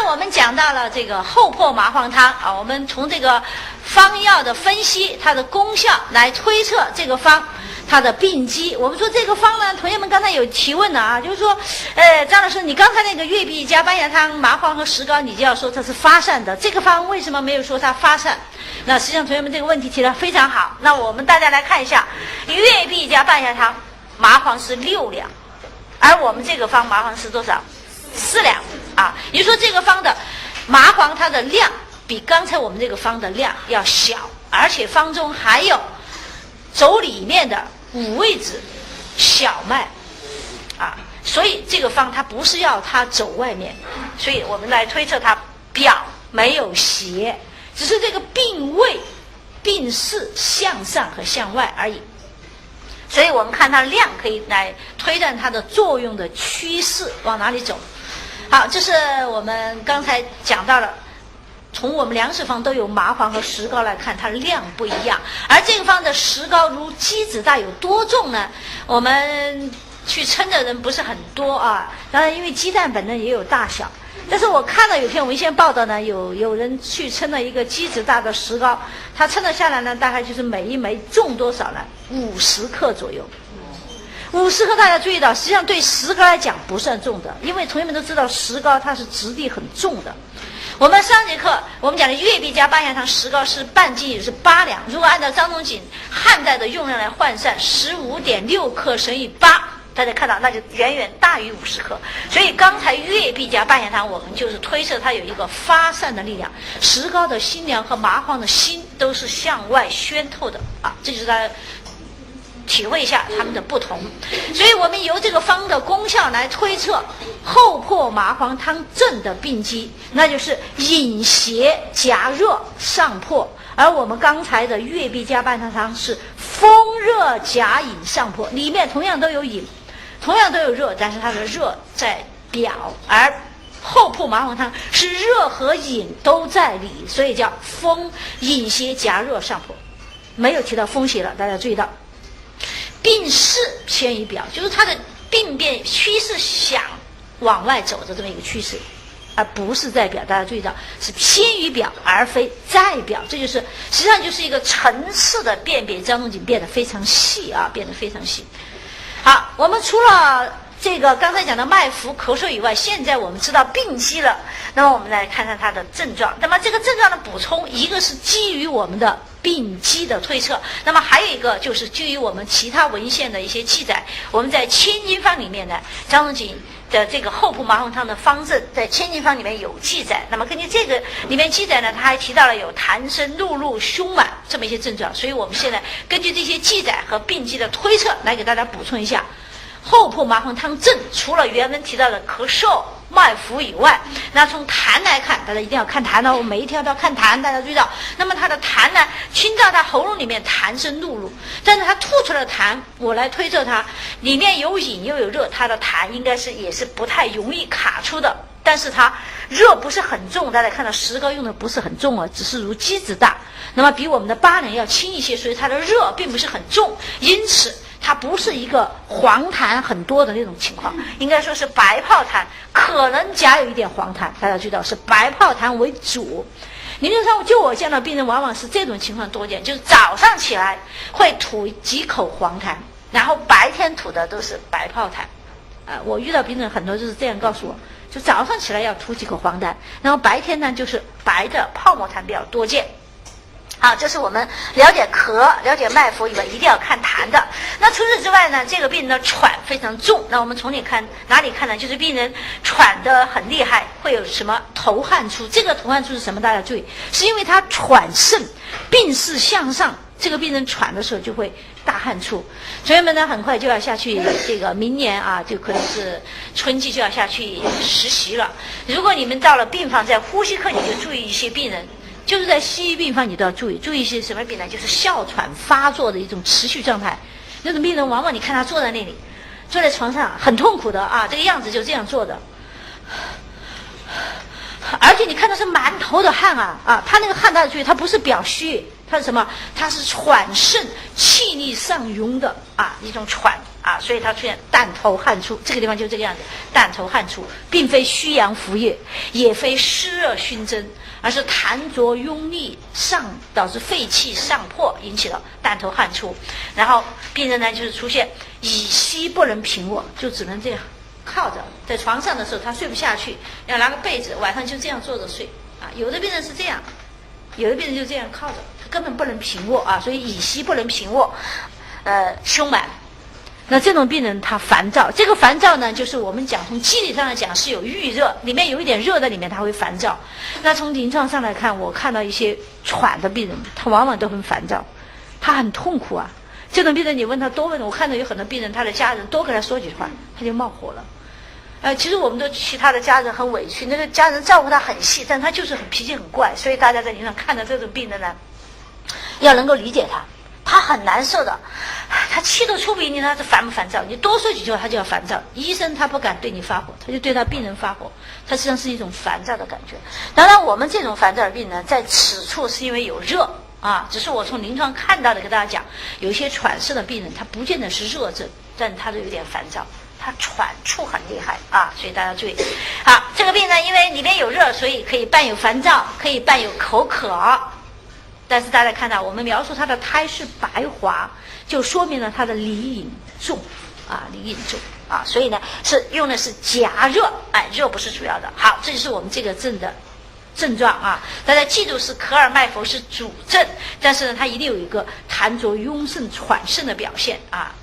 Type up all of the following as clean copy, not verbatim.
我们讲到了这个厚朴麻黄汤啊，我们从这个方药的分析，它的功效来推测这个方它的病机。我们说这个方呢，同学们刚才有提问的啊，就是说，张老师，你刚才那个月碧加半夏汤、麻黄和石膏，你就要说它是发散的，这个方为什么没有说它发散？那实际上同学们这个问题提得非常好。那我们大家来看一下，月碧加半夏汤，麻黄是6两，而我们这个方麻黄是多少？4两啊。也就是说这个方的麻黄它的量比刚才我们这个方的量要小，而且方中还有走里面的5味子小麦啊，所以这个方它不是要它走外面，所以我们来推测它表没有邪，只是这个病位病势向上和向外而已。所以我们看它量可以来推断它的作用的趋势往哪里走。好，这是我们刚才讲到了，从我们粮食方都有麻黄和石膏来看，它量不一样。而这个方的石膏如鸡子大有多重呢？我们去称的人不是很多啊，当然因为鸡蛋本身也有大小。但是我看到有篇文献报道呢，有人去称了一个鸡子大的石膏，他称了下来呢，大概就是每一枚重多少呢？50克左右。50克大家注意到，实际上对石膏来讲不算重的，因为同学们都知道石膏它是质地很重的。我们上节课我们讲的月碧加半夏汤石膏是半斤，也就是8两。如果按照张仲景汉代的用量来换算，15.6克乘以8，大家看到那就远远大于50克。所以刚才月碧加半夏汤，我们就是推测它有一个发散的力量。石膏的辛凉和麻黄的辛都是向外宣透的啊，这就是它体会一下它们的不同。所以我们由这个方的功效来推测厚朴麻黄汤症的病机，那就是饮邪夹热上破，而我们刚才的月碧加半夏汤是风热夹饮上破，里面同样都有饮，同样都有热，但是它的热在表，而厚朴麻黄汤是热和饮都在里，所以叫风饮邪夹热上破，没有提到风邪了。大家注意到病势偏于表，就是它的病变趋势想往外走的这么一个趋势，而不是在表。大家注意到是偏于表而非在表，这就是实际上就是一个层次的辨别。张仲景变得非常细啊，变得非常细。好，我们除了这个刚才讲的脉浮咳嗽以外，现在我们知道病机了，那么我们来看看它的症状。那么这个症状的补充，一个是基于我们的病机的推测，那么还有一个就是基于我们其他文献的一些记载。我们在千金方里面呢，张仲景的这个厚朴麻黄汤的方证在千金方里面有记载。那么根据这个里面记载呢，他还提到了有痰声辘辘胸满这么一些症状。所以我们现在根据这些记载和病机的推测来给大家补充一下。厚朴麻黄汤症除了原文提到的咳嗽脉浮以外，那从痰来看，大家一定要看痰哦，我每一条都要看痰，大家注意到。那么它的痰呢，侵到它喉咙里面，痰声辘辘，但是它吐出来的痰，我来推测它里面有饮又有热，它的痰应该是也是不太容易卡出的。但是它热不是很重，大家看到石膏用的不是很重啊，只是如鸡子大，那么比我们的8两要轻一些，所以它的热并不是很重，因此它不是一个黄痰很多的那种情况，应该说是白泡痰，可能夹有一点黄痰。大家知道是白泡痰为主。理论上就我见到病人往往是这种情况多见，就是早上起来会吐几口黄痰，然后白天吐的都是白泡痰。我遇到病人很多就是这样告诉我，就早上起来要吐几口黄痰，然后白天呢就是白的泡沫痰比较多见。好，这是我们了解咳、了解脉浮以外一定要看痰的。那除此之外呢，这个病人的喘非常重。那我们从哪里看呢？就是病人喘得很厉害，会有什么头汗出。这个头汗出是什么？大家注意，是因为他喘盛，病势向上，这个病人喘的时候就会大汗出。同学们呢，很快就要下去，这个明年啊，就可能是春季就要下去实习了。如果你们到了病房，在呼吸科你就注意一些病人。就是在西医病房你都要注意一些什么病呢？就是哮喘发作的一种持续状态。那种病人往往你看他坐在那里，坐在床上很痛苦的啊，这个样子就这样坐的，而且你看他是满头的汗啊，他那个汗大家注意，他不是表虚，他是什么？他是喘盛气力上涌的啊一种喘啊，所以他出现淡头汗出，这个地方就这个样子，淡头汗出，并非虚阳浮液，也非湿热熏蒸，而是痰浊壅腻上导致肺气上破，引起了淡头汗出。然后病人呢就是出现以膝不能平卧，就只能这样靠着，在床上的时候他睡不下去，要拿个被子，晚上就这样坐着睡啊。有的病人是这样，有的病人就这样靠着，他根本不能平卧啊，所以以膝不能平卧，胸满。那这种病人他烦躁，这个烦躁呢，就是我们讲从机理上来讲是有郁热，里面有一点热在里面，他会烦躁。那从临床上来看，我看到一些喘的病人，他往往都很烦躁，他很痛苦啊。这种病人你问他多问，我看到有很多病人，他的家人多跟他说几句话，他就冒火了。其实我们的其他的家人很委屈，那个家人照顾他很细，但他就是很脾气很怪，所以大家在临床看到这种病人呢，要能够理解他。他很难受的，他气都出不赢，他是烦不烦躁？你多说几句话，他就要烦躁。医生他不敢对你发火，他就对他病人发火，他实际上是一种烦躁的感觉。当然，我们这种烦躁的病呢，在此处是因为有热啊，只是我从临床看到的，跟大家讲，有一些喘式的病人，他不见得是热症，但他都有点烦躁，他喘出很厉害啊，所以大家注意。好，这个病呢，因为里面有热，所以可以伴有烦躁，可以伴有口渴。但是大家看到，我们描述他的苔是白滑，就说明了他的里饮重啊，里饮重啊，所以呢是用的是夹热，热不是主要的。好，这就是我们这个症的症状啊。大家记住是咳尔脉浮是主症，但是呢它一定有一个痰浊壅盛喘盛的表现啊。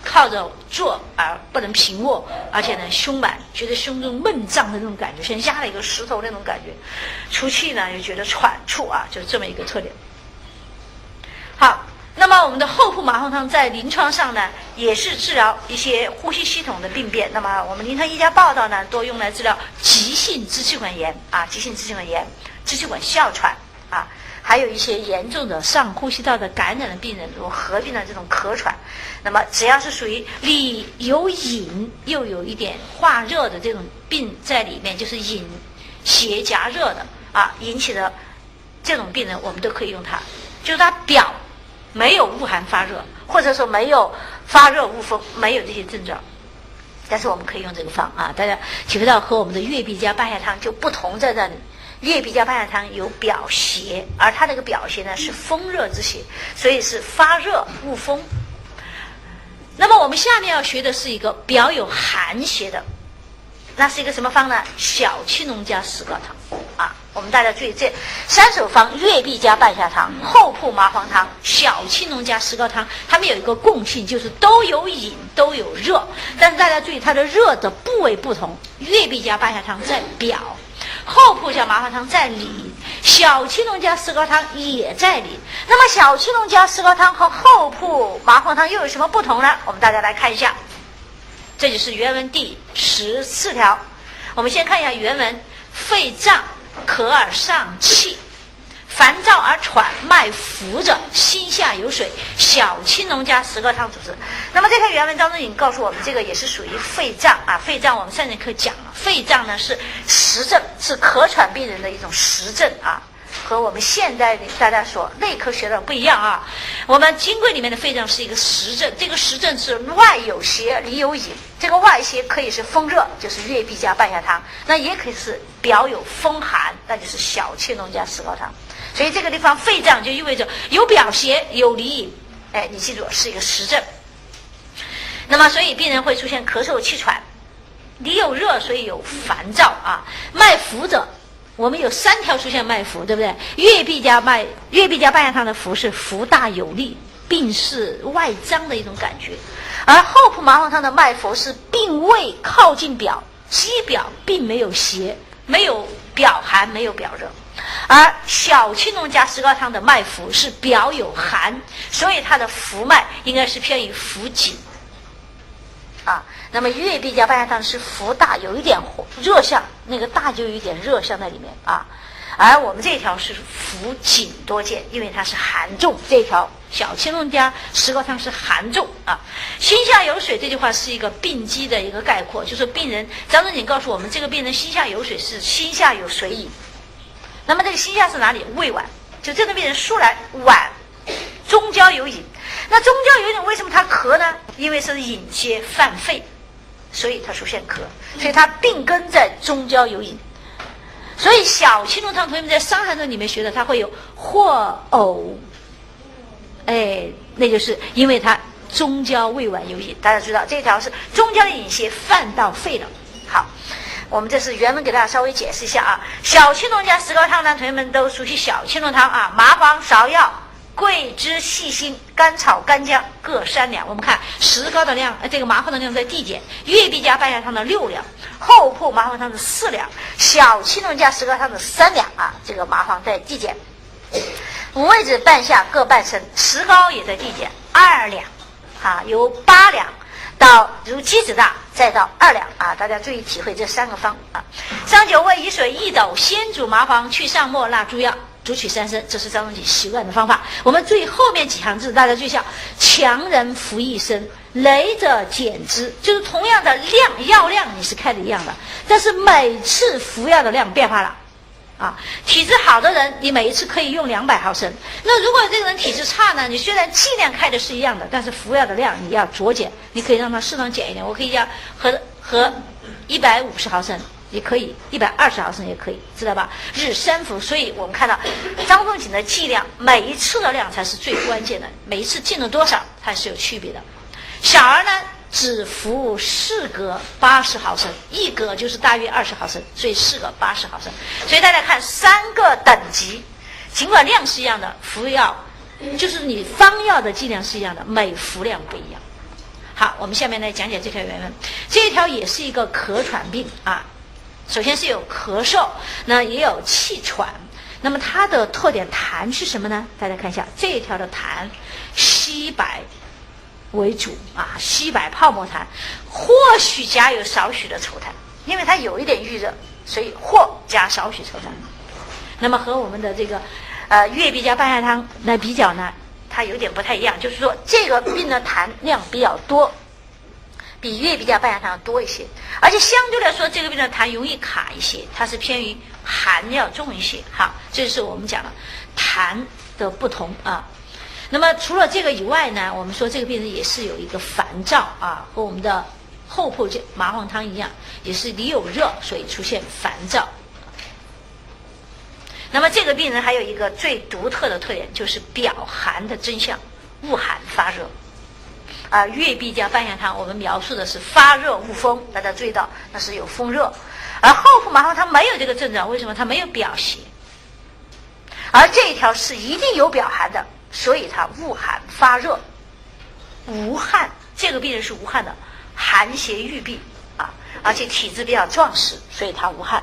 靠着坐而不能平卧，而且呢胸满，觉得胸中闷胀的那种感觉，像压了一个石头那种感觉。出气呢又觉得喘促啊，就这么一个特点。好，那么我们的厚朴麻黄汤在临床上呢，也是治疗一些呼吸系统的病变。那么我们临床医家报道呢，多用来治疗急性支气管炎啊，急性支气管炎、支气管哮喘啊。还有一些严重的上呼吸道的感染的病人，如合并了这种咳喘，那么只要是属于里有饮又有一点化热的这种病在里面，就是饮邪夹热的啊引起的这种病人，我们都可以用它。就是它表没有恶寒发热，或者说没有发热恶风，没有这些症状，但是我们可以用这个方啊。大家体会到和我们的月碧加半夏汤就不同在这里。月碧加半夏汤有表邪，而它这个表邪呢是风热之邪，所以是发热恶风。那么我们下面要学的是一个表有寒邪的，那是一个什么方呢？小青龙加石膏汤啊。我们大家注意这三手方：月碧加半夏汤、厚朴麻黄汤、小青龙加石膏汤，它们有一个共性，就是都有饮，都有热。但是大家注意它的热的部位不同，月碧加半夏汤在表，厚朴加麻黄汤在里，小青龙加石膏汤也在里。那么小青龙加石膏汤和厚朴麻黄汤又有什么不同呢？我们大家来看一下，这就是原文第14条。我们先看一下原文：肺胀，咳而上气，烦躁而喘，脉浮者，心下有水，小青龙加石膏汤主治。那么这篇原文当中已经告诉我们，这个也是属于肺胀啊。肺胀我们上节课讲了，肺胀呢是实症，是咳喘病人的一种实症啊，和我们现代的大家所内科学的不一样啊。我们金匮里面的肺胀是一个实症，这个实症是外有邪，里有饮。这个外邪可以是风热，就是月碧加半夏汤，那也可以是表有风寒，那就是小青龙加石膏汤。所以这个地方肺胀就意味着有表邪，有里饮，你记住是一个实症。那么所以病人会出现咳嗽气喘，里有热，所以有烦躁啊。脉浮者，我们有3条出现脉浮，对不对？月碧加半夏汤的浮是浮大有力，病是外张的一种感觉，而厚朴麻黄汤的脉浮是病位靠近表，基表并没有邪，没有表寒，没有表热。而小青龙加石膏汤的脉浮是表有寒，所以它的浮脉应该是偏于浮紧啊。那么月碧加半夏汤是浮大，有一点热象，那个大就有一点热象在里面啊。而我们这条是浮紧多见，因为它是寒重，这条小青龙加石膏汤是寒重啊。心下有水这句话是一个病机的一个概括，就是病人张仲景告诉我们，这个病人心下有水是心下有水饮。那么这个心下是哪里？胃脘，就这个病人素来脘中焦有饮，那中焦有引为什么它咳呢？因为是引邪犯肺，所以它出现咳，所以它病根在中焦有引。所以小青龙汤同学们在《伤寒论》里面学的，它会有或呕，那就是因为它中焦胃脘有引。大家知道这条是中焦的引邪犯到肺了。好，我们这是原文给大家稍微解释一下啊。小青龙加石膏汤呢，同学们都熟悉小青龙汤啊，麻黄、芍药、桂枝、细辛、甘草、干姜各3两。我们看石膏的量，这个麻黄的量在递减，月碧加半夏汤的6两，厚朴麻黄汤的4两，小青龙加石膏汤的3两啊，这个麻黄在递减。五味子、半夏各半升，石膏也在递减2两啊，由8两到如鸡子大，再到2两啊，大家注意体会这3个方啊。伤九味以水1斗，先煮麻黄，去上末，辣诸药，煮取3升，这是张仲景习惯的方法。我们注意后面几行字，大家注意一下：强人服1升，雷者减之，就是同样的量，药量你是开的一样的，但是每次服药的量变化了。啊，体质好的人，你每一次可以用200毫升。那如果这个人体质差呢，你虽然剂量开的是一样的，但是服药的量你要酌减，你可以让它适当减一点。我可以要和150毫升也可以，120毫升也可以，知道吧？日3服。所以我们看到张仲景的剂量，每一次的量才是最关键的，每一次进了多少它是有区别的。小儿呢，只服4格80毫升，1格就是大约20毫升，所以4个80毫升。所以大家看3个等级，尽管量是一样的，服药就是你方药的剂量是一样的，每服量不一样。好，我们下面来讲解这条原文。这一条也是一个咳喘病啊，首先是有咳嗽，那也有气喘。那么它的特点痰是什么呢？大家看一下这一条的痰，稀白为主啊，稀白泡沫痰，或许加有少许的稠痰，因为它有一点郁热，所以或加少许稠痰。那么和我们的这个月碧加半夏汤来比较呢，它有点不太一样，就是说这个病的痰量比较多，比月碧加半夏汤多一些，而且相对来说这个病的痰容易卡一些，它是偏于寒要重一些。好，这是我们讲的痰的不同啊。那么除了这个以外呢，我们说这个病人也是有一个烦躁啊，和我们的厚朴麻黄汤一样，也是里有热，所以出现烦躁。那么这个病人还有一个最独特的特点，就是表寒的真相，恶寒发热啊。月碧加半夏汤我们描述的是发热恶风，大家注意到那是有风热，而厚朴麻黄汤没有这个症状，为什么？它没有表邪，而这一条是一定有表寒的，所以它恶寒发热，无汗。这个病人是无汗的，寒邪郁闭啊，而且体质比较壮实，所以他无汗。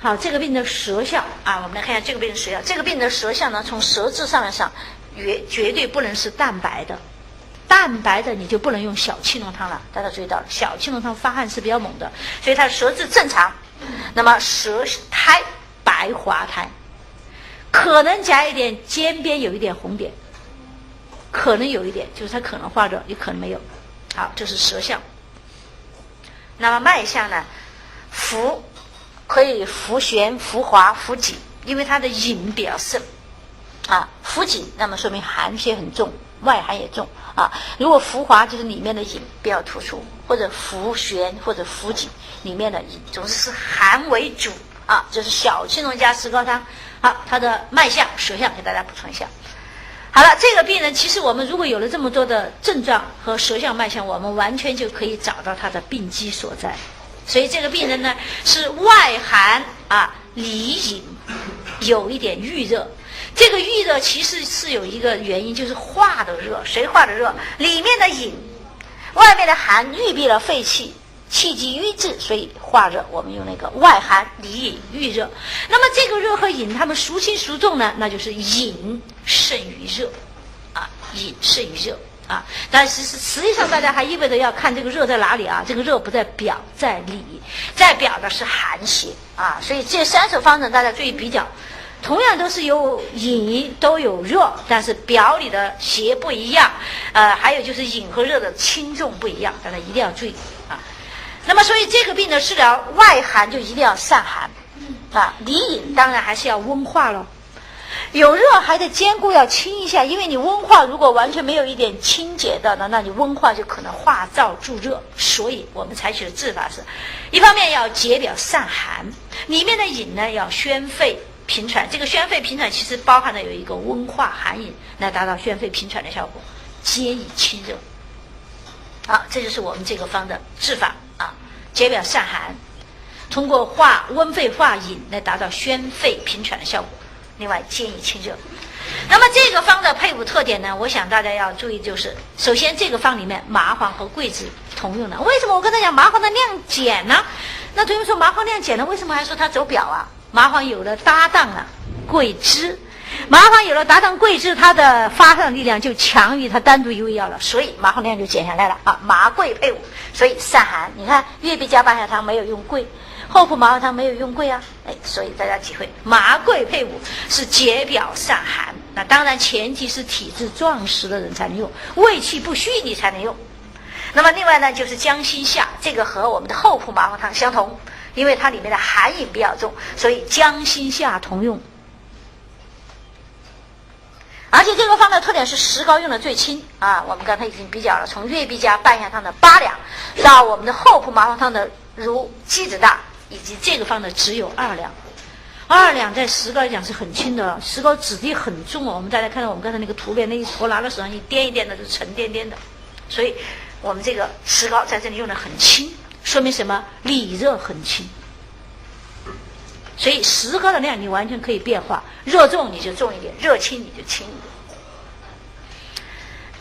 好，这个病的舌象啊，我们来看一下这个病的舌象。这个病的舌象呢，从舌质上面上，绝对不能是淡白的，淡白的你就不能用小青龙汤了。大家注意到，小青龙汤发汗是比较猛的，所以它的舌质正常。那么舌苔白滑苔，可能加一点尖边有一点红点，可能有一点，就是它可能化热，也可能没有。好，这是舌象。那么脉象呢，浮可以浮弦、浮滑、浮紧，因为它的引比较盛啊。浮紧那么说明寒邪很重，外寒也重啊。如果浮滑就是里面的引比较突出，或者浮弦或者浮紧里面的引，总之是寒为主啊。这是小青龙加石膏汤。好，它的脉象、舌象给大家补充一下。好了，这个病人其实我们如果有了这么多的症状和舌象脉象，我们完全就可以找到他的病机所在。所以这个病人呢是外寒啊，里引，有一点郁热。这个郁热其实是有一个原因，就是化的热。谁化的热？里面的引，外面的寒郁闭了肺气，气机瘀滞，所以化热。我们用那个外寒里引郁热。那么这个热和引它们孰轻孰重呢？那就是引胜于热啊，引胜于热啊。但是实际上大家还意味着要看这个热在哪里啊？这个热不在表，在里，在表的是寒邪啊。所以这3首方子大家注意比较，同样都是有引都有热，但是表里的邪不一样，还有就是引和热的轻重不一样，大家一定要注意啊。那么所以这个病的治疗，外寒就一定要散寒啊，里引当然还是要温化咯。有热还得兼顾要清一下，因为你温化如果完全没有一点清洁的呢，那你温化就可能化燥助热。所以我们采取的治法是，一方面要解表散寒，里面的饮呢要宣肺平喘。这个宣肺平喘其实包含的有一个温化寒饮，来达到宣肺平喘的效果，皆以清热。好，这就是我们这个方的治法啊，解表散寒，通过温肺化饮来达到宣肺平喘的效果。另外兼以清热。那么这个方的配伍特点呢，我想大家要注意，就是首先这个方里面麻黄和桂枝同用的。为什么我跟他讲麻黄的量减呢？那同学们说麻黄量减了，为什么还说它走表啊？麻黄有了搭档了桂枝，麻黄有了搭档桂枝，它的发散力量就强于它单独一味药了，所以麻黄量就减下来了啊。麻桂配伍，所以散寒。你看月碧加半夏汤没有用桂，厚朴麻黄汤没有用桂啊，所以大家体会麻桂配伍是解表散寒。那当然前提是体质壮实的人才能用，胃气不虚你才能用。那么另外呢，就是姜辛夏，这个和我们的厚朴麻黄汤相同，因为它里面的寒饮比较重，所以姜辛夏同用。而且这个方的特点是石膏用的最轻啊，我们刚才已经比较了，从月碧加半夏汤的8两到我们的厚朴麻黄汤的如鸡子大，以及这个方的只有2两。2两在石膏来讲是很轻的，石膏质地很重我们大家看到我们刚才那个图片，那一坨拿到手上一颠一颠的，就沉甸甸的，所以我们这个石膏在这里用的很轻，说明什么？里热很轻。所以石膏的量你完全可以变化，热重你就重一点，热轻你就轻一点。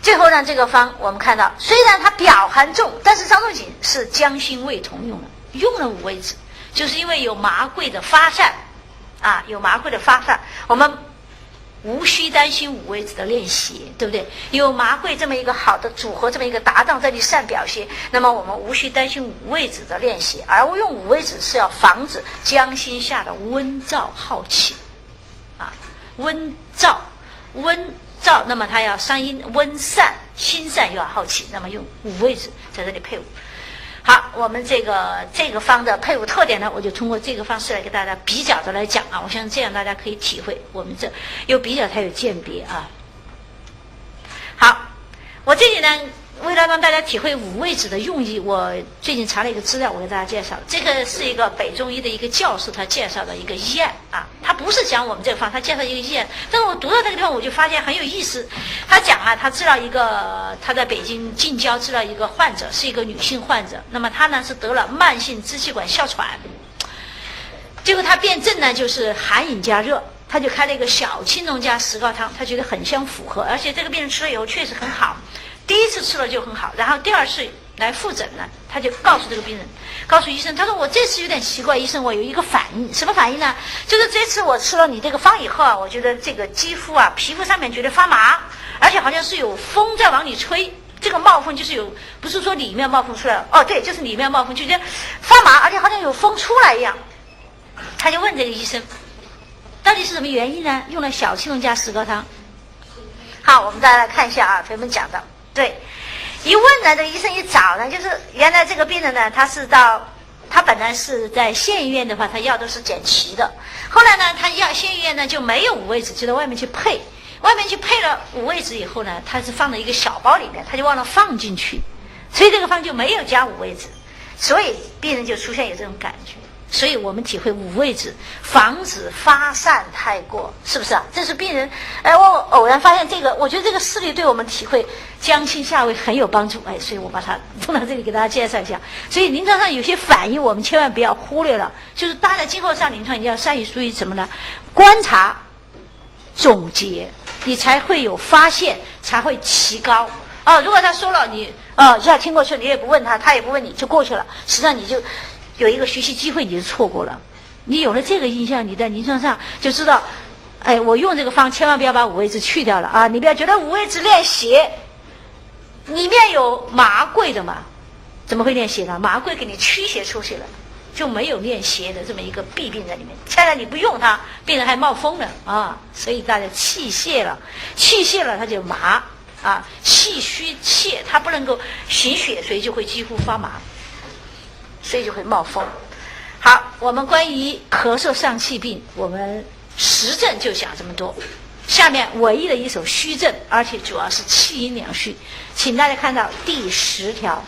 最后呢，这个方我们看到虽然它表寒重，但是张仲景是姜辛味同用的，用了五味子，就是因为有麻桂的发散啊，有麻桂的发散，我们无需担心五味子的练邪，对不对？有麻桂这么一个好的组合，这么一个搭档在这里散表邪，那么我们无需担心五味子的练邪，而用五味子是要防止姜辛夏的温燥好气啊，温燥，那么它要伤阴，温散，心散又要好气，那么用五味子在这里配伍。好，我们这个方的配伍特点呢，我就通过这个方式来给大家比较的来讲啊，我相信这样大家可以体会，我们这有比较才有鉴别啊。好，我这里呢，为了让大家体会五味子的用意，我最近查了一个资料，我给大家介绍。这个是一个北中医的一个教授他介绍的一个医案啊，他不是讲我们这个方，他介绍一个医案。但是我读到这个地方，我就发现很有意思。他讲啊，他治疗一个，他在北京近郊治疗一个患者，是一个女性患者。那么她呢是得了慢性支气管哮喘，结果她辩证呢就是寒饮加热。他就开了一个小青龙加石膏汤，他觉得很相符合，而且这个病人吃了以后确实很好。第一次吃了就很好，然后第二次来复诊呢，他就告诉这个病人，告诉医生，他说我这次有点奇怪，医生我有一个反应，什么反应呢？就是这次我吃了你这个方以后啊，我觉得这个肌肤啊，皮肤上面觉得发麻，而且好像是有风在往里吹，这个冒风就是有，不是说里面冒风出来了，哦对，就是里面冒风，就觉得发麻，而且好像有风出来一样。他就问这个医生，到底是什么原因呢？用了小青龙加石膏汤。好，我们再来看一下啊，同学们讲的。对，一问呢，这个医生一找呢，就是原来这个病人呢，他本来是在县医院的话，他药都是减齐的。后来呢，他县医院呢就没有五味子，就到外面去配了五味子以后呢，他是放在一个小包里面，他就忘了放进去，所以这个方就没有加五味子，所以病人就出现有这种感觉。所以我们体会五味子，防止发散太过，是不是啊？这是病人，我偶然发现这个，我觉得这个事例对我们体会姜辛夏味很有帮助，所以我把它放到这里给大家介绍一下。所以临床上有些反应我们千万不要忽略了，就是大家今后上临床一定要善于注意什么呢？观察、总结，你才会有发现，才会提高。如果他说了你一下听过去，你也不问他，他也不问你，就过去了，实际上你就有一个学习机会，你就错过了。你有了这个印象，你在临床上就知道，我用这个方千万不要把五味子去掉了啊！你不要觉得五味子练邪，里面有麻桂的嘛，怎么会练邪呢？麻桂给你驱邪出去了，就没有练邪的这么一个弊病在里面。现在你不用它，病人还冒风了啊！所以大家气泄了它就麻啊，气虚泄它不能够行血，所以就会肌肤发麻。所以就会冒风。好，我们关于咳嗽上气病，我们实证就讲这么多。下面唯一的一首虚症，而且主要是气阴两虚，请大家看到第10条。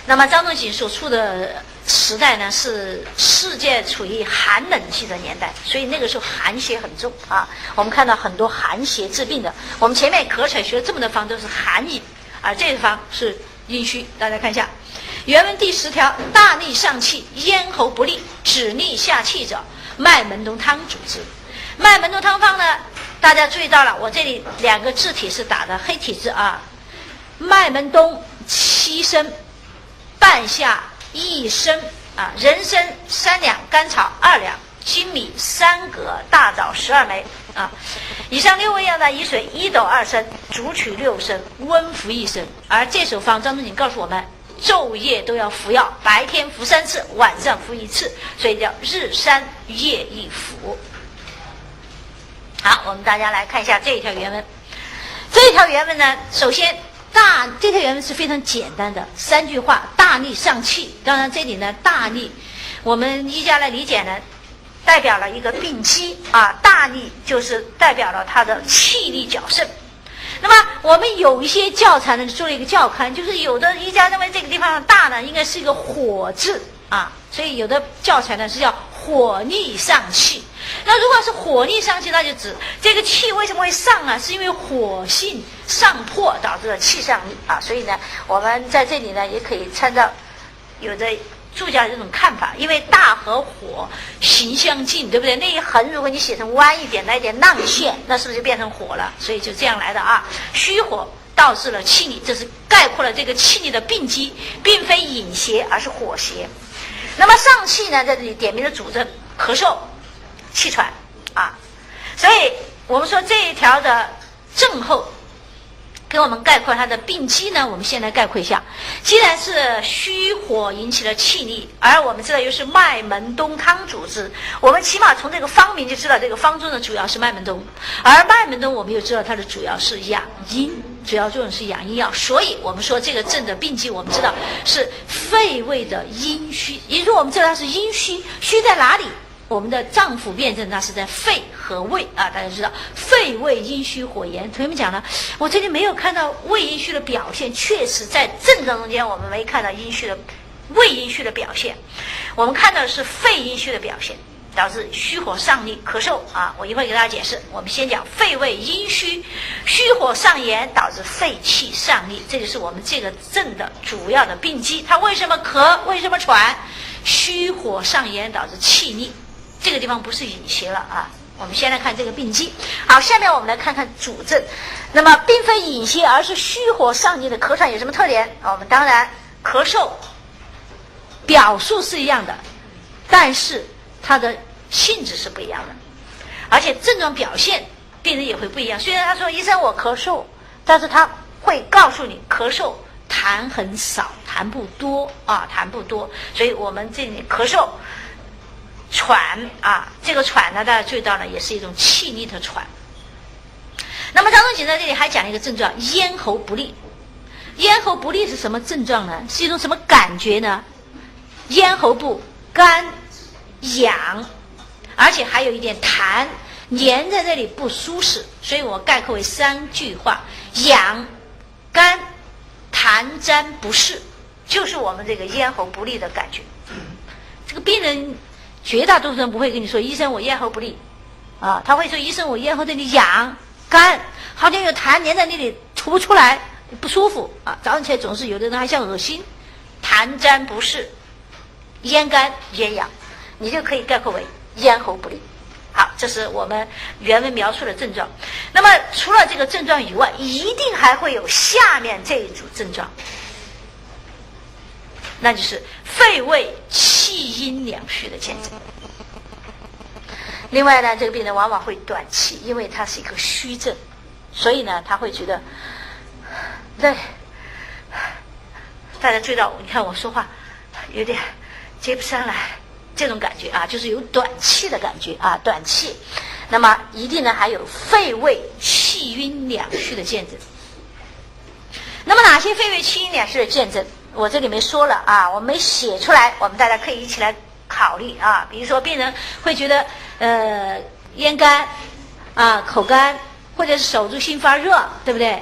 那么张仲景所处的时代呢，是世界处于寒冷季的年代，所以那个时候寒邪很重啊。我们看到很多寒邪治病的，我们前面可采学了这么多方都是寒饮，而这个方是阴虚。大家看一下原文第10条：大逆上气，咽喉不利，止逆下气者，麦门冬汤主之。麦门冬汤方呢，大家注意到了，我这里2个字体是打的黑体字啊。麦门冬7升，半夏1升啊，人参3两，甘草2两，粳米3葛，大枣12枚啊。以上6味药呢，以水1斗2升，煮取6升，温服1升。而这首方张仲景告诉我们，昼夜都要服药，白天服3次，晚上服1次，所以叫日3夜1服。好，我们大家来看一下这一条原文。这一条原文呢，首先这条原文是非常简单的3句话：大逆上气。当然这里呢，大逆我们医家来理解呢，代表了一个病机啊，大逆就是代表了它的气力较盛。那么我们有一些教材呢做了一个校勘，就是有的医家认为这个地方的大呢应该是一个火字啊，所以有的教材呢是叫火逆上气。那如果是火逆上气，那就指这个气为什么会上啊？是因为火性上破导致了气上逆啊。所以呢，我们在这里呢也可以参照有的注家这种看法，因为大和火形相近，对不对？那一横如果你写成弯一点，来一点浪线，那是不是就变成火了？所以就这样来的啊。虚火导致了气逆，这是概括了这个气逆的病机，并非饮邪，而是火邪。那么上气呢，在这里点名的主症咳嗽、气喘啊，所以我们说这一条的症候给我们概括它的病机呢，我们先来概括一下。既然是虚火引起了气逆，而我们知道又是麦门冬汤主之，我们起码从这个方名就知道这个方中的主要是麦门冬，而麦门冬我们又知道它的主要是养阴，主要作用是养阴药，所以我们说这个症的病机我们知道是肺胃的阴虚。也就是我们知道它是阴虚，虚在哪里？我们的脏腑辩证，那是在肺和胃啊，大家知道肺胃阴虚火炎。同学们讲了，我这里没有看到胃阴虚的表现，确实在症状中间我们没看到胃阴虚的表现，我们看到的是肺阴虚的表现，导致虚火上逆咳嗽啊。我一会儿给大家解释。我们先讲肺胃阴虚，虚火上炎导致肺气上逆，这就是我们这个症的主要的病机。它为什么咳？为什么喘？虚火上炎导致气逆。这个地方不是饮邪了啊。我们先来看这个病机。好，下面我们来看看主症。那么并非饮邪，而是虚火上逆的咳喘有什么特点？我们当然咳嗽表述是一样的，但是它的性质是不一样的，而且症状表现病人也会不一样。虽然他说医生我咳嗽，但是他会告诉你咳嗽痰很少，痰不多啊，痰不多。所以我们这里咳嗽喘啊，这个喘呢，大家注意到了，也是一种气逆的喘。那么张仲景在这里还讲一个症状，咽喉不利。咽喉不利是什么症状呢？是一种什么感觉呢？咽喉部干痒，而且还有一点痰粘在这里不舒适，所以我概括为3句话：痒、干、痰粘不适，就是我们这个咽喉不利的感觉。这个病人绝大多数人不会跟你说医生我咽喉不利啊，他会说医生我咽喉这里痒干，好像有痰粘在那里吐不出来，不舒服啊，早上起来总是有的人还像恶心，痰粘不适，咽干咽痒，你就可以概括为咽喉不利。好，这是我们原文描述的症状。那么除了这个症状以外，一定还会有下面这一组症状，那就是肺胃气阴两虚的见证。另外呢，这个病人往往会短气，因为它是一个虚症，所以呢他会觉得累。大家注意到，你看我说话有点接不上来，这种感觉啊，就是有短气的感觉啊，短气。那么一定呢还有肺胃气阴两虚的见证。那么哪些肺胃气阴两虚的见证？我这里没说了啊，我没写出来，我们大家可以一起来考虑啊。比如说病人会觉得咽干口干，或者是手足心发热，对不对？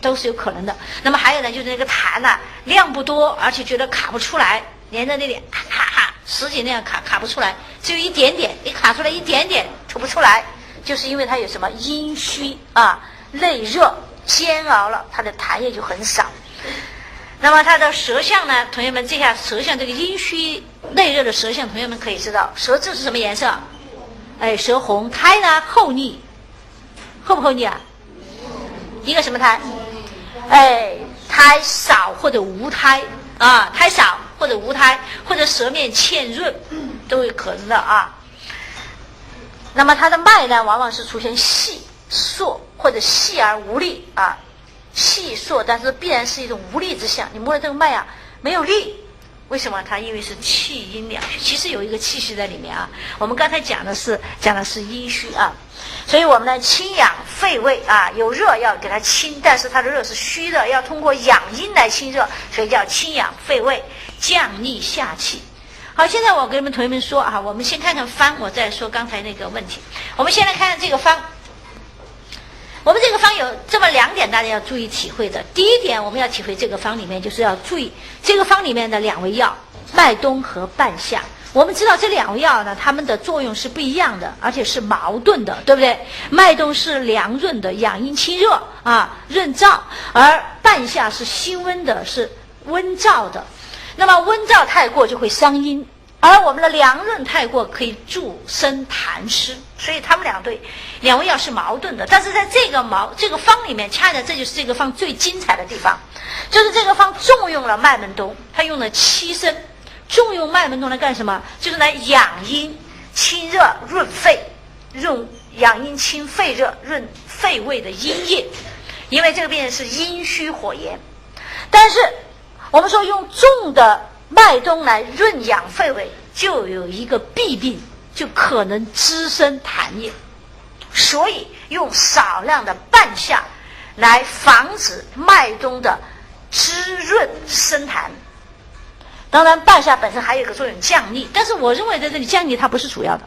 都是有可能的。那么还有呢，就是那个痰量不多，而且觉得卡不出来，连着那里十几那样卡不出来，只有一点点，一卡出来一点点吐不出来，就是因为它有什么阴虚内热煎熬了，它的痰液就很少。那么它的舌象呢，同学们，这下舌象这个阴虚内热的舌象，同学们可以知道，舌质是什么颜色？舌红。苔呢厚腻，厚不厚腻啊？一个什么苔？苔少或者无苔苔少或者无苔，或者舌面欠润，都有可能的那么它的脉呢，往往是出现细硕或者细而无力细硕，但是必然是一种无力之象。你摸了这个脉没有力，为什么？它因为是气阴两虚，其实有一个气虚在里面我们刚才讲的是阴虚所以我们呢清养肺胃有热要给它清，但是它的热是虚的，要通过养阴来清热，所以叫清养肺胃，降逆下气。好，现在我跟你们同学们说我们先看看方，我再说刚才那个问题。我们先来看看这个方。我们这个方有这么2点大家要注意体会的。第一点，我们要体会这个方里面就是要注意这个方里面的2味药，麦冬和半夏。我们知道这2味药呢，它们的作用是不一样的，而且是矛盾的，对不对？麦冬是凉润的，养阴清热润燥，而半夏是辛温的，是温燥的。那么温燥太过就会伤阴，而我们的凉润太过可以助生痰湿，所以它们2味药是矛盾的。但是在这个方里面，恰恰这就是这个方最精彩的地方，就是这个方重用了麦门冬，它用了7升。重用麦门冬来干什么？就是来养阴清热润肺，养阴清肺热，润肺胃的阴液。因为这个病人是阴虚火炎，但是我们说用重的麦冬来润养肺胃，就有一个弊病，就可能滋生痰液，所以用少量的半夏来防止麦冬的滋润生痰。当然半夏本身还有一个作用降逆，但是我认为在这里降逆它不是主要的，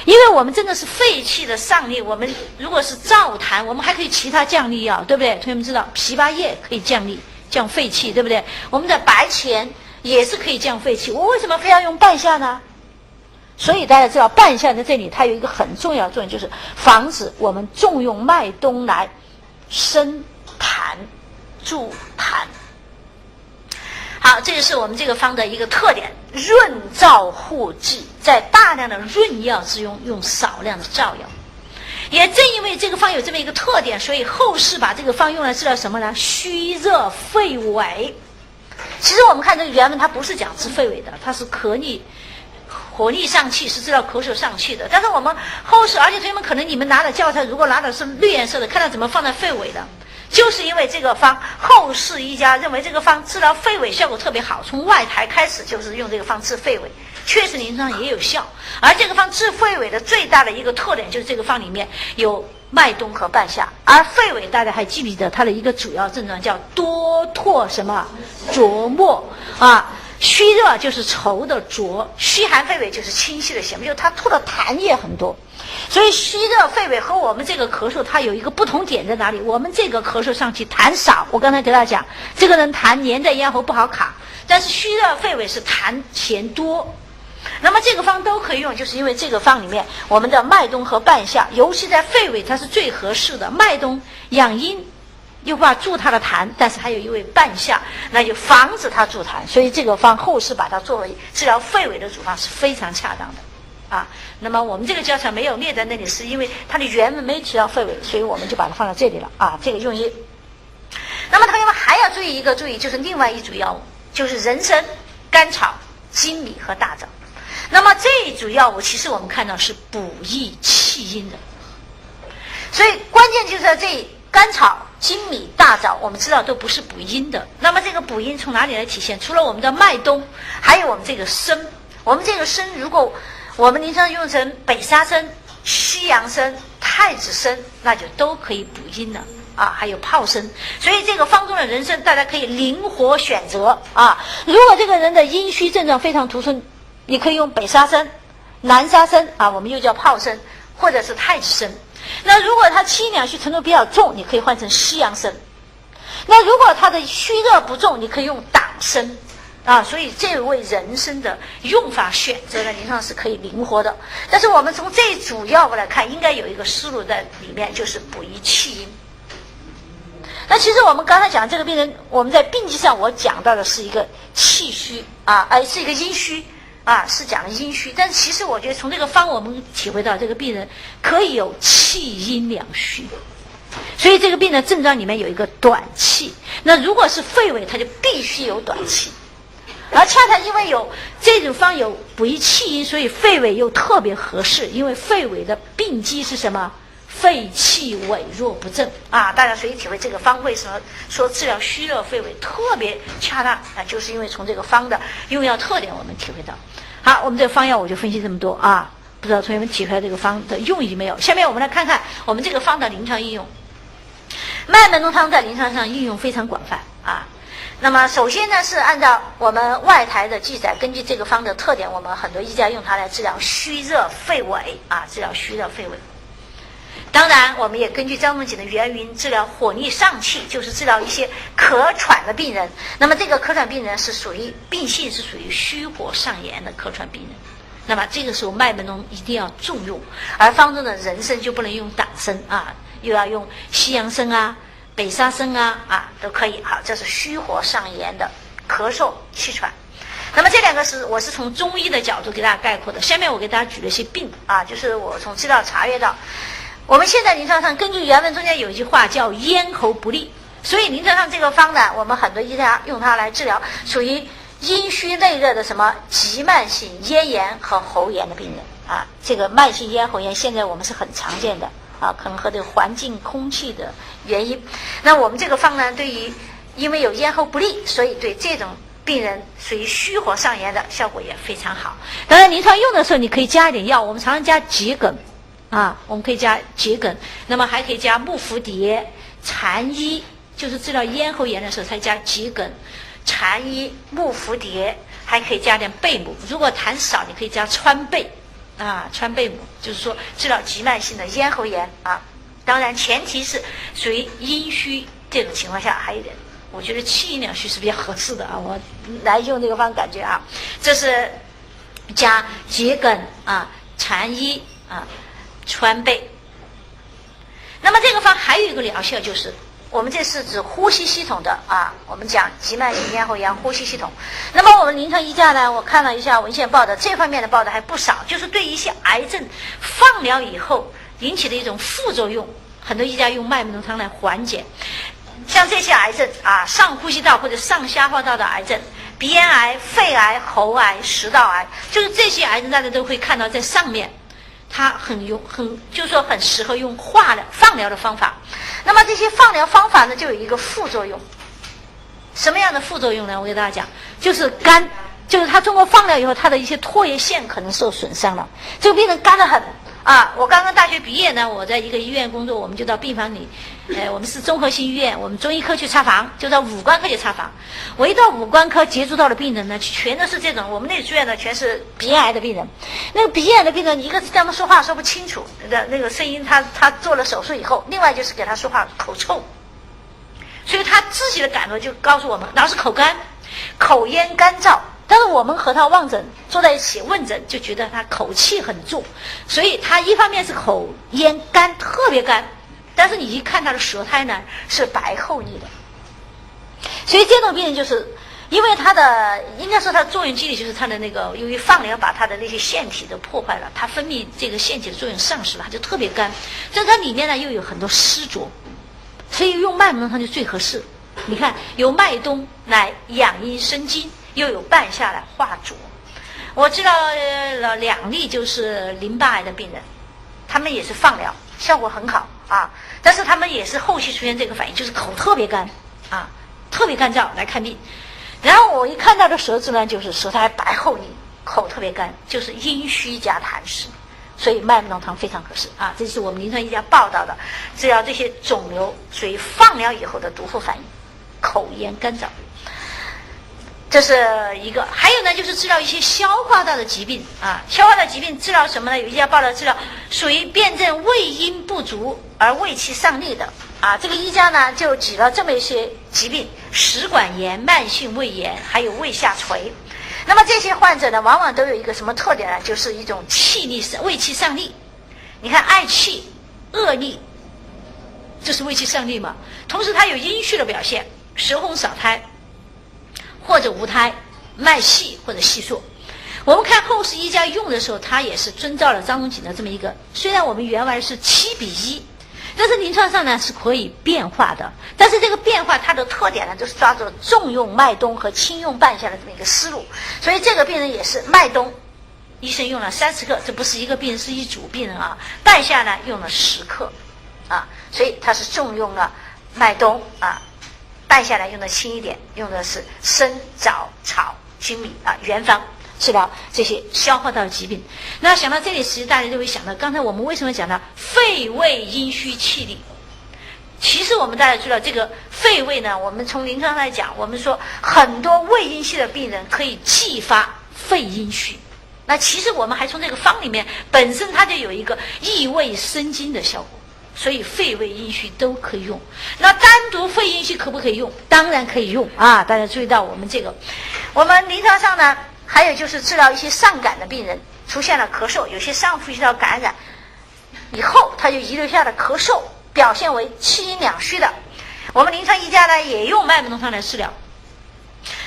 因为我们真的是肺气的上逆，我们如果是燥痰，我们还可以其他降逆药，对不对？同学们知道枇杷叶可以降逆降肺气，对不对？我们的白钱也是可以降肺气，我为什么非要用半夏呢？所以大家知道半夏在这里它有一个很重要的作用，就是防止我们重用麦冬来生痰助痰。好，这就是我们这个方的一个特点，润燥护剂，在大量的润药之中用少量的燥药。也正因为这个方有这么一个特点，所以后世把这个方用来治疗什么呢？虚热肺痿。其实我们看这个原文，它不是讲治肺痿的，它是咳逆火逆上气，是治疗口水上气的。但是我们后世，而且同学们可能你们拿的教材如果拿的是绿颜色的，看到怎么放在肺痿的，就是因为这个方后世医家认为这个方治疗肺痿效果特别好，从外台开始就是用这个方治肺痿，确实临床上也有效。而这个方治肺痿的最大的一个特点就是这个方里面有麦冬和半夏。而肺痿大家还记不记得它的一个主要症状叫多唾什么浊沫虚热就是稠的浊，虚寒肺痿就是清晰的咸，就是它吐的痰液很多。所以虚热肺痿和我们这个咳嗽它有一个不同点在哪里？我们这个咳嗽上去痰少，我刚才给大家讲，这个人痰粘在咽喉不好卡，但是虚热肺痿是痰涎多。那么这个方都可以用，就是因为这个方里面我们的麦冬和半夏，尤其在肺痿它是最合适的。麦冬养阴又不助它的痰，但是还有一味半夏，那就防止它助痰，所以这个方后世把它作为治疗肺痿的主方是非常恰当的那么我们这个教材没有列在那里，是因为它的原文没提到肺痿，所以我们就把它放到这里了这个用意。那么同学们还要注意就是另外一组药物，就是人参、甘草、粳米和大枣。那么这一组药物其实我们看到是补益气阴的，所以关键就是在这甘草、粳米、大枣，我们知道都不是补阴的。那么这个补阴从哪里来体现？除了我们的麦冬，还有我们这个参。我们这个参，如果我们临床用成北沙参、西洋参、太子参，那就都可以补阴的还有泡参。所以这个方中的人参大家可以灵活选择如果这个人的阴虚症状非常突出，你可以用北沙参、南沙参我们又叫泡参，或者是太子参。那如果他气阴两虚程度比较重，你可以换成西洋参。那如果他的虚热不重，你可以用党参啊。所以这位人参的用法选择呢，临床是可以灵活的。但是我们从最主要来看，应该有一个思路在里面，就是补益气阴。那其实我们刚才讲这个病人，我们在病机上我讲到的是一个气虚啊，是一个阴虚啊，是讲的阴虚。但是其实我觉得从这个方我们体会到这个病人可以有气阴两虚，所以这个病人症状里面有一个短气。那如果是肺痿，他就必须有短气。然后恰恰因为有这种方有补益气阴，所以肺痿又特别合适。因为肺痿的病机是什么？肺气痿弱不振啊！大家所以体会这个方为什么说治疗虚热肺痿特别恰当啊？就是因为从这个方的用药特点我们体会到。好，我们这个方药我就分析这么多啊，不知道同学们体会到这个方的用意没有？下面我们来看看我们这个方的临床应用。麦门冬汤在临床上应用非常广泛啊。那么首先呢，是按照我们外台的记载，根据这个方的特点，我们很多医家用它来治疗虚热肺痿啊，治疗虚热肺痿。当然我们也根据张仲景的元云治疗火逆上气，就是治疗一些咳喘的病人。那么这个咳喘病人是属于病性是属于虚火上炎的咳喘病人，那么这个时候麦门冬一定要重用，而方中的人参就不能用党参啊，又要用西洋参啊、北沙参啊都可以。好，这是虚火上炎的咳嗽气喘。那么这两个我是从中医的角度给大家概括的。下面我给大家举了一些病啊，就是我从资料查阅到，我们现在临床上根据原文中间有一句话叫咽喉不利，所以临床上这个方呢，我们很多医家用它来治疗属于阴虚内热的什么急慢性咽炎和喉炎的病人啊。这个慢性咽喉炎现在我们是很常见的啊，可能和这个环境空气的原因。那我们这个方呢，对于因为有咽喉不利，所以对这种病人属于虚火上炎的效果也非常好。当然临床用的时候你可以加一点药，我们常常加桔梗啊，我们可以加桔梗，那么还可以加木蝴蝶、蝉衣，就是治疗咽喉炎的时候才加桔梗、蝉衣、木蝴蝶，还可以加点贝母。如果痰少，你可以加川贝啊，川贝母，就是说治疗急慢性的咽喉炎啊。当然前提是属于阴虚这种情况下，还有一点，我觉得气阴两虚是比较合适的啊。我来用这个方感觉啊，这是加桔梗啊、蝉衣啊、川贝。那么这个方还有一个疗效，就是我们这是指呼吸系统的啊，我们讲急慢性咽喉炎呼吸系统。那么我们临床医家呢，我看了一下文献报道，这方面的报道还不少，就是对一些癌症放疗以后引起的一种副作用，很多医家用麦门冬汤来缓解。像这些癌症啊，上呼吸道或者上消化道的癌症，鼻咽癌、肺癌、喉癌、食道癌，就是这些癌症大家都会看到在上面，它就是说很适合用放疗的方法。那么这些放疗方法呢，就有一个副作用。什么样的副作用呢？我给大家讲，就是肝，就是他通过放疗以后，他的一些唾液腺可能受损伤了，这个病人干得很啊。我刚刚大学毕业呢，我在一个医院工作，我们就到病房里，我们是综合性医院，我们中医科去查房，就到五官科去查房。我一到五官科接触到的病人呢，全都是这种，我们那里住院的全是鼻咽癌的病人。那个鼻咽癌的病人，一个是他们说话说不清楚的那个声音，他做了手术以后，另外就是给他说话口臭，所以他自己的感觉就告诉我们，老是口干、口咽干燥。但是我们和他望诊坐在一起问诊，就觉得他口气很重，所以他一方面是口咽干，特别干，但是你一看他的舌苔呢是白厚腻的。所以这种病人就是因为他的应该说他的作用机理就是他的那个，由于放疗把他的那些腺体都破坏了，他分泌这个腺体的作用丧失了，他就特别干。但是它里面呢又有很多湿浊，所以用麦门冬汤就最合适。你看有麦冬来养阴生津，又有半夏来化浊。我知道了2例就是淋巴癌的病人，他们也是放疗，效果很好啊，但是他们也是后期出现这个反应，就是口特别干啊，特别干燥来看病。然后我一看到的舌质呢，就是舌苔白厚腻，口特别干，就是阴虚加痰湿，所以麦门冬汤非常合适啊。这是我们临床医家报道的治疗这些肿瘤，属于放疗以后的毒副反应，口咽干燥。这是一个。还有呢，就是治疗一些消化道的疾病啊。消化道疾病治疗什么呢？有一家报道治疗属于辨证胃阴不足而胃气上逆的啊。这个医家呢就举了这么一些疾病：食管炎、慢性胃炎，还有胃下垂。那么这些患者呢，往往都有一个什么特点呢？就是一种气逆、胃气上逆。你看爱气、恶逆，这是胃气上逆嘛？同时它有阴虚的表现，舌红少苔或者无苔，脉细或者细数。我们看后世医家用的时候，他也是遵照了张仲景的这么一个，虽然我们原文是7:1，但是临床上呢是可以变化的。但是这个变化它的特点呢，就是抓住了重用脉冬和轻用半夏的这么一个思路。所以这个病人也是脉冬，医生用了30克，这不是一个病人，是一组病人啊。半夏呢用了10克啊，所以他是重用了脉冬啊。半夏呢用的轻一点，用的是参、枣、草、粳米啊原方治疗这些消化道的疾病。那想到这里，其实大家就会想到，刚才我们为什么讲到肺胃阴虚气逆？其实我们大家知道，这个肺胃呢，我们从临床上来讲，我们说很多胃阴虚的病人可以继发肺阴虚。那其实我们还从这个方里面本身它就有一个益胃生津的效果。所以肺胃阴虚都可以用。那单独肺阴虚可不可以用？当然可以用啊！大家注意到我们这个，我们临床上呢，还有就是治疗一些上感的病人出现了咳嗽，有些上呼吸道感染以后，他就遗留下了咳嗽，表现为气阴两虚的。我们临床医家呢也用麦木冬汤来治疗。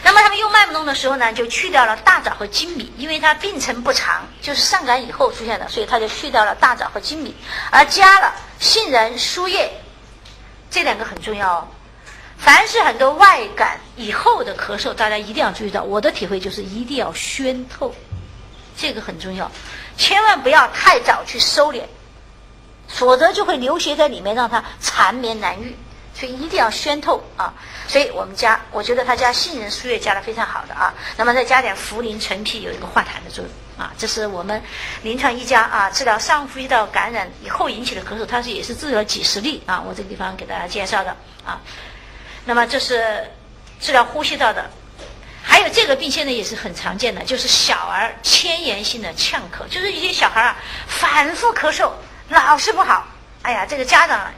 那么他们用麦木冬的时候呢，就去掉了大枣和粳米，因为它病程不长，就是上感以后出现的，所以他就去掉了大枣和粳米，而加了杏仁、输液，这2个很重要哦。凡是很多外感以后的咳嗽，大家一定要注意到，我的体会就是一定要宣透，这个很重要，千万不要太早去收敛，否则就会流血在里面，让它缠绵难愈。所以一定要宣透啊！所以我觉得他加杏仁输液加的非常好的啊。那么再加点茯苓、陈皮，有一个化痰的作用啊。这是我们临床医家啊治疗上呼吸道感染以后引起的咳嗽，它也是治了几十例啊。我这个地方给大家介绍的啊。那么这是治疗呼吸道的，还有这个病现在也是很常见的，就是小儿迁延性的呛咳，就是一些小孩啊反复咳嗽，老是不好。哎呀，这个家长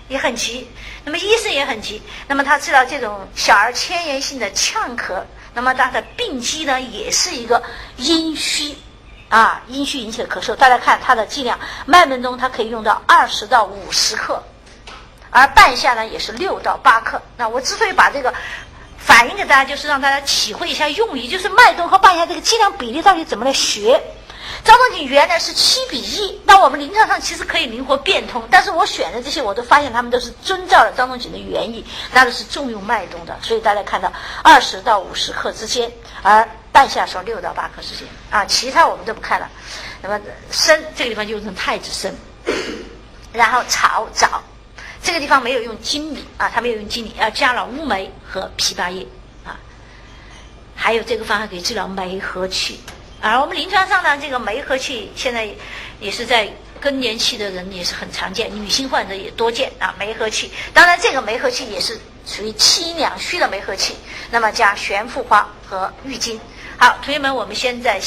也很急，那么医生也很急。那么他治疗这种小儿迁延性的呛咳，那么他的病机呢也是一个阴虚啊，阴虚引起的咳嗽。大家看它的剂量，麦门冬它可以用到20到50克，而半夏呢也是6到8克。那我之所以把这个反映给大家，就是让大家体会一下用意，就是麦冬和半夏这个剂量比例到底怎么来学。张仲景原来是7:1，那我们临床上其实可以灵活变通，但是我选的这些我都发现他们都是遵照了张仲景的原意，那都是重用麦冬的，所以大家看到20到50克之间，而半夏说6到8克之间啊，其他我们都不看了。那么参这个地方就用成太子参，然后草枣这个地方没有用粳米啊，它没有用粳米，要加了乌梅和枇杷叶啊，还有这个方法可以治疗梅核气。而我们临床上呢，这个梅核气现在也是在更年期的人也是很常见，女性患者也多见啊。梅核气，当然这个梅核气也是属于气阴两虚的梅核气，那么加玄附花和郁金。好，同学们，我们现在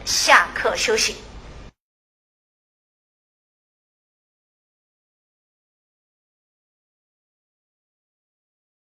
下课休息。